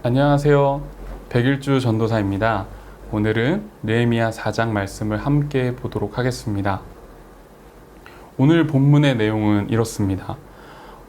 안녕하세요. 백일주 전도사입니다. 오늘은 느헤미야 4장 말씀을 함께 보도록 하겠습니다. 오늘 본문의 내용은 이렇습니다.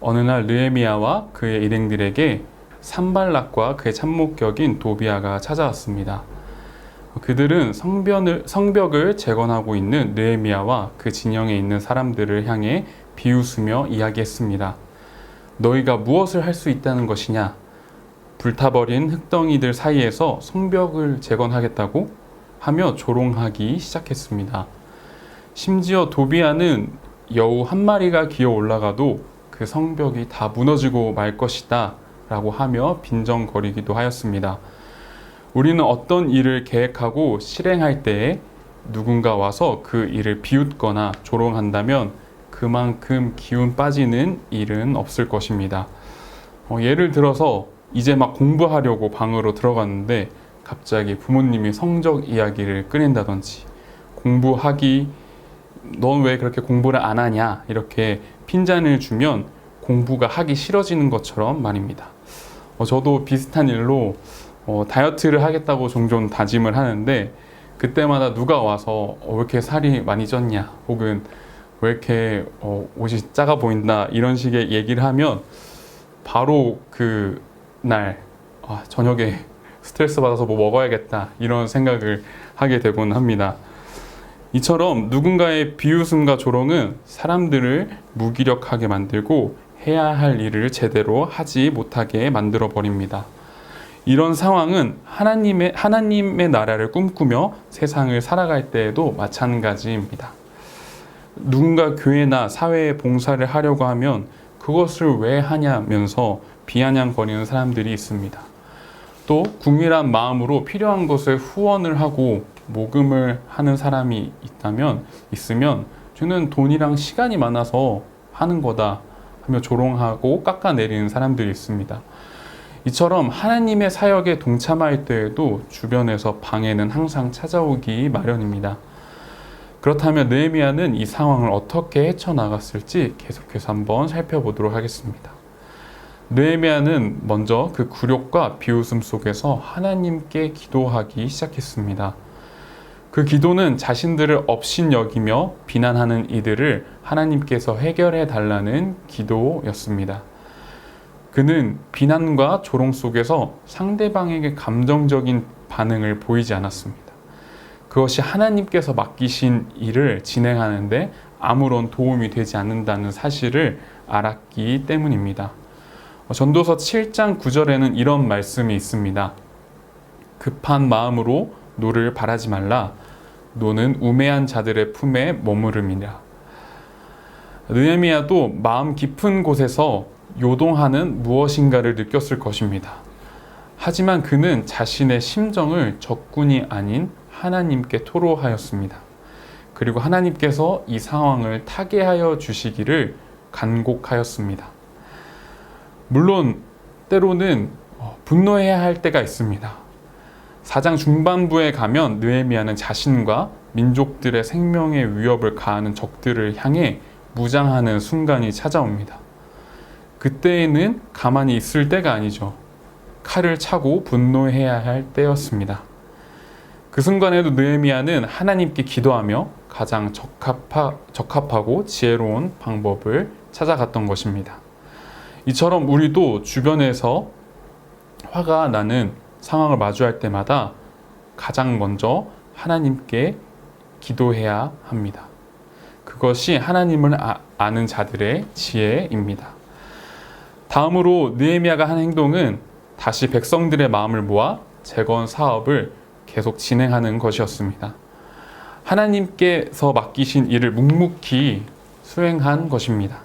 어느 날 느헤미야와 그의 일행들에게 산발락과 그의 참목격인 도비아가 찾아왔습니다. 그들은 성벽을 재건하고 있는 느헤미야와 그 진영에 있는 사람들을 향해 비웃으며 이야기했습니다. 너희가 무엇을 할 수 있다는 것이냐? 불타버린 흙덩이들 사이에서 성벽을 재건하겠다고 하며 조롱하기 시작했습니다. 심지어 도비아는 여우 한 마리가 기어 올라가도 그 성벽이 다 무너지고 말 것이다 라고 하며 빈정거리기도 하였습니다. 우리는 어떤 일을 계획하고 실행할 때에 누군가 와서 그 일을 비웃거나 조롱한다면 그만큼 기운 빠지는 일은 없을 것입니다. 예를 들어서 이제 막 공부하려고 방으로 들어갔는데 갑자기 부모님이 성적 이야기를 꺼낸다든지 넌 왜 그렇게 공부를 안 하냐 이렇게 핀잔을 주면 공부가 하기 싫어지는 것처럼 말입니다. 저도 비슷한 일로 다이어트를 하겠다고 종종 다짐을 하는데 그때마다 누가 와서 왜 이렇게 살이 많이 쪘냐 혹은 왜 이렇게 옷이 작아 보인다 이런 식의 얘기를 하면 바로 그날 저녁에 스트레스 받아서 뭐 먹어야겠다 이런 생각을 하게 되곤 합니다. 이처럼 누군가의 비웃음과 조롱은 사람들을 무기력하게 만들고 해야 할 일을 제대로 하지 못하게 만들어 버립니다. 이런 상황은 하나님의 나라를 꿈꾸며 세상을 살아갈 때에도 마찬가지입니다. 누군가 교회나 사회에 봉사를 하려고 하면 그것을 왜 하냐면서 비아냥거리는 사람들이 있습니다. 또 궁밀한 마음으로 필요한 것에 후원을 하고 모금을 하는 사람이 있으면 저는 돈이랑 시간이 많아서 하는 거다 하며 조롱하고 깎아내리는 사람들이 있습니다. 이처럼 하나님의 사역에 동참할 때에도 주변에서 방해는 항상 찾아오기 마련입니다. 그렇다면 느헤미야는 이 상황을 어떻게 헤쳐나갔을지 계속해서 한번 살펴보도록 하겠습니다. 느헤미야는 먼저 그 굴욕과 비웃음 속에서 하나님께 기도하기 시작했습니다. 그 기도는 자신들을 업신여기며 비난하는 이들을 하나님께서 해결해 달라는 기도였습니다. 그는 비난과 조롱 속에서 상대방에게 감정적인 반응을 보이지 않았습니다. 그것이 하나님께서 맡기신 일을 진행하는데 아무런 도움이 되지 않는다는 사실을 알았기 때문입니다. 전도서 7장 9절에는 이런 말씀이 있습니다. 급한 마음으로 노를 바라지 말라. 노는 우매한 자들의 품에 머무름이라. 느헤미야도 마음 깊은 곳에서 요동하는 무엇인가를 느꼈을 것입니다. 하지만 그는 자신의 심정을 적군이 아닌 하나님께 토로하였습니다. 그리고 하나님께서 이 상황을 타개하여 주시기를 간곡하였습니다. 물론 때로는 분노해야 할 때가 있습니다. 4장 중반부에 가면 느헤미야는 자신과 민족들의 생명의 위협을 가하는 적들을 향해 무장하는 순간이 찾아옵니다. 그때에는 가만히 있을 때가 아니죠. 칼을 차고 분노해야 할 때였습니다. 그 순간에도 느헤미야는 하나님께 기도하며 가장 적합하고 지혜로운 방법을 찾아갔던 것입니다. 이처럼 우리도 주변에서 화가 나는 상황을 마주할 때마다 가장 먼저 하나님께 기도해야 합니다. 그것이 하나님을 아는 자들의 지혜입니다. 다음으로 느헤미야가 한 행동은 다시 백성들의 마음을 모아 재건 사업을 계속 진행하는 것이었습니다. 하나님께서 맡기신 일을 묵묵히 수행한 것입니다.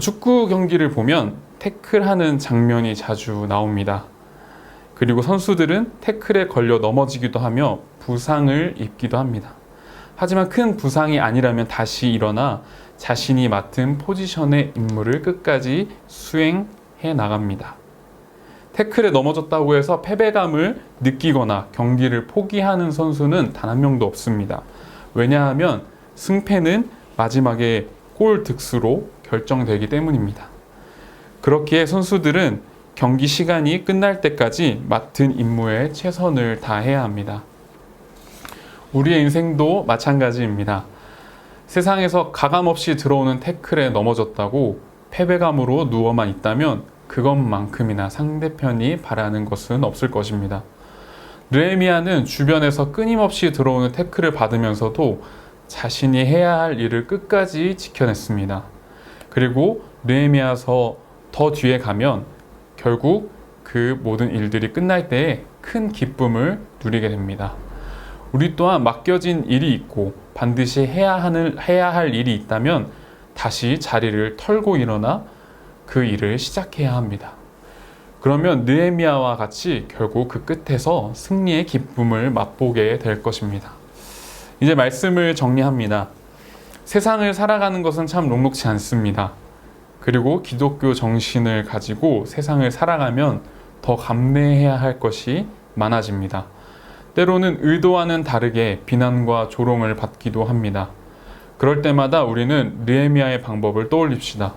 축구 경기를 보면 태클하는 장면이 자주 나옵니다. 그리고 선수들은 태클에 걸려 넘어지기도 하며 부상을 입기도 합니다. 하지만 큰 부상이 아니라면 다시 일어나 자신이 맡은 포지션의 임무를 끝까지 수행해 나갑니다. 태클에 넘어졌다고 해서 패배감을 느끼거나 경기를 포기하는 선수는 단 한 명도 없습니다. 왜냐하면 승패는 마지막에 골 득수로 결정되기 때문입니다. 그렇기에 선수들은 경기 시간이 끝날 때까지 맡은 임무에 최선을 다해야 합니다. 우리의 인생도 마찬가지입니다. 세상에서 가감없이 들어오는 태클에 넘어졌다고 패배감으로 누워만 있다면 그것만큼이나 상대편이 바라는 것은 없을 것입니다. 느헤미야는 주변에서 끊임없이 들어오는 태클을 받으면서도 자신이 해야 할 일을 끝까지 지켜냈습니다. 그리고 느헤미야서 더 뒤에 가면 결국 그 모든 일들이 끝날 때에 큰 기쁨을 누리게 됩니다. 우리 또한 맡겨진 일이 있고 반드시 해야 할 일이 있다면 다시 자리를 털고 일어나 그 일을 시작해야 합니다. 그러면 느헤미야와 같이 결국 그 끝에서 승리의 기쁨을 맛보게 될 것입니다. 이제 말씀을 정리합니다. 세상을 살아가는 것은 참 녹록지 않습니다. 그리고 기독교 정신을 가지고 세상을 살아가면 더 감내해야 할 것이 많아집니다. 때로는 의도와는 다르게 비난과 조롱을 받기도 합니다. 그럴 때마다 우리는 느헤미야의 방법을 떠올립시다.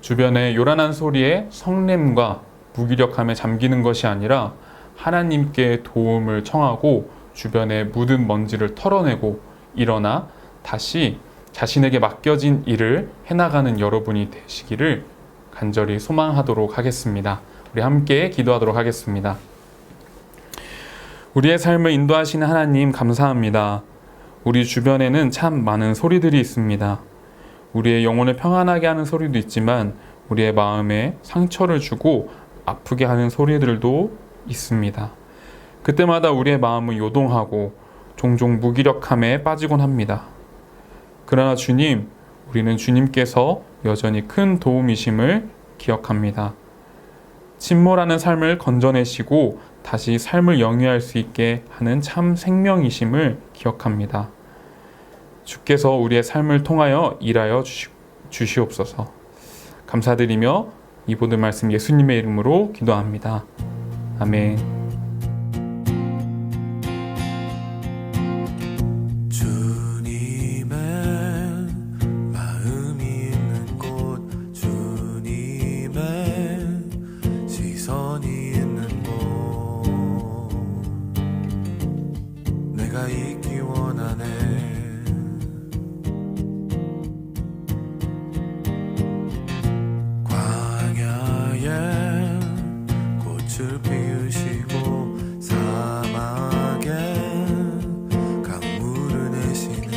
주변의 요란한 소리에 성냄과 무기력함에 잠기는 것이 아니라 하나님께 도움을 청하고 주변의 묻은 먼지를 털어내고 일어나 다시 자신에게 맡겨진 일을 해나가는 여러분이 되시기를 간절히 소망하도록 하겠습니다. 우리 함께 기도하도록 하겠습니다. 우리의 삶을 인도하시는 하나님 감사합니다. 우리 주변에는 참 많은 소리들이 있습니다. 우리의 영혼을 평안하게 하는 소리도 있지만 우리의 마음에 상처를 주고 아프게 하는 소리들도 있습니다. 그때마다 우리의 마음은 요동하고 종종 무기력함에 빠지곤 합니다. 그러나 주님, 우리는 주님께서 여전히 큰 도움이심을 기억합니다. 침몰하는 삶을 건져내시고 다시 삶을 영위할 수 있게 하는 참 생명이심을 기억합니다. 주께서 우리의 삶을 통하여 일하여 주시옵소서. 감사드리며 이 모든 말씀 예수님의 이름으로 기도합니다. 아멘. 있기 원하네. 광야에 꽃을 피우시고 사막에 강물을 내시는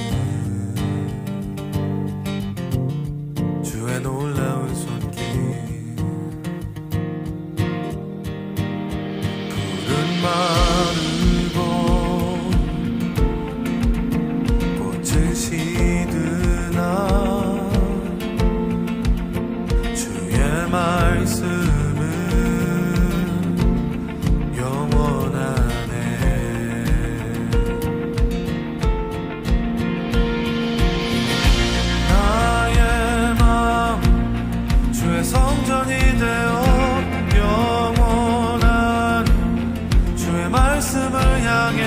주의 놀라운 손길. 푸른 마르고 시드나 주의 말씀은 영원하네. 나의 마음 주의 성전이 되어 영원한 주의 말씀을 향해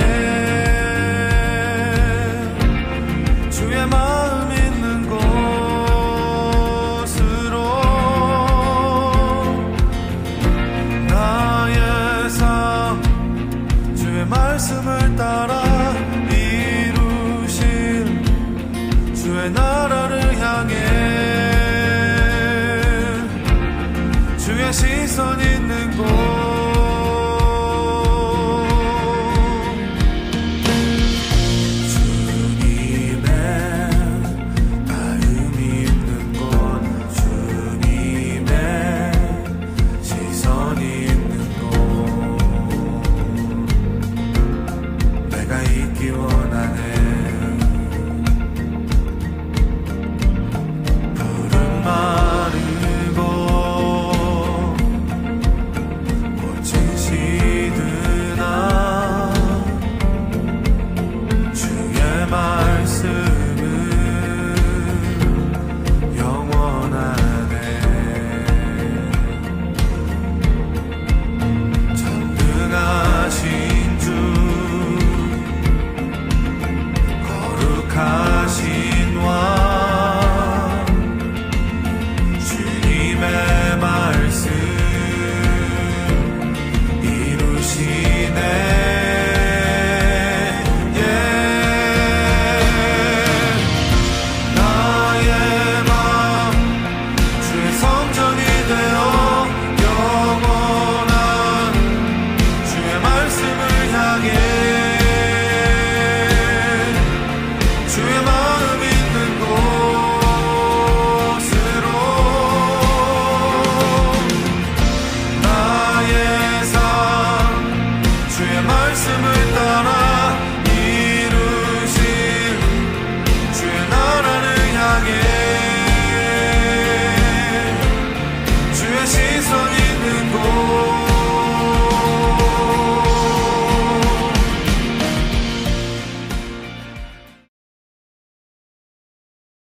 주의 마음 있는 곳으로 나의 삶 주의 말씀을 따라 이루실 주의 나라를 향해 주의 시선 있는 곳